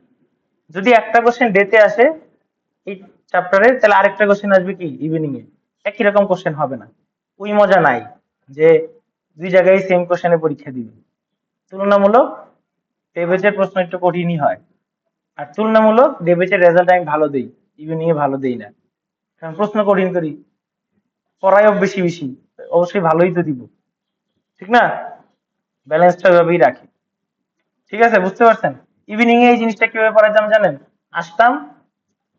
যদি একটা কোশ্চেন ডেতে আসে এই চ্যাপ্টারে, তাহলে আরেকটা কোশ্চেন আসবে কি ইভিনিং এ। একই রকম কোশ্চেন হবে না, ওই মজা নাই যে দুই জায়গায় সেম কোশ্চেনে পরীক্ষা দিবে। তুলনামূলক ডে বেচের প্রশ্ন একটু কঠিনই হয়, আর তুলনামূলক ডে বেচের রেজাল্ট আমি ভালো দেই, ইভিনিং এ ভালো দেই না, কারণ প্রশ্ন কঠিন করি, পড়ায়ও বেশি বেশি, অবশ্যই ভালোই তো দিব। ঠিক না? ব্যালেন্সটা ওইভাবেই রাখি। ঠিক আছে, বুঝতে পারছেন? ইভিনিং এ এই জিনিসটা কিভাবে পড়াইতাম জানেন? আসতাম,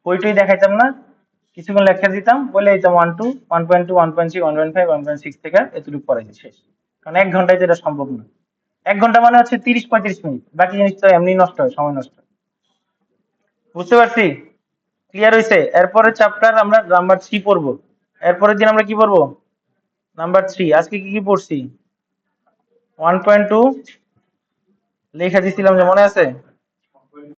বইটই দেখাইতাম না, কিছুক্ষণ লেকচার দিতাম, বলে দিতাম 1-2, 1.2, 1.3, 1.5, 1.6 থেকে এতটুকু পড়াইছি, শেষ। কারণ 1 ঘন্টায় তো এটা সম্ভব না। 1 ঘন্টা মানে হচ্ছে 30-35 মিনিট, বাকি জিনিস তো এমনি নষ্ট হয়, সময় নষ্ট হয়। বুঝতে পারছি? ক্লিয়ার হয়েছে? এরপরে চ্যাপ্টার আমরা নাম্বার 3 পড়বো। এরপরের দিন আমরা কি পড়বো? নাম্বার 3। আজকে কি কি পড়ছি? 1.2 লেখা দিছিলাম যে, মনে আছে?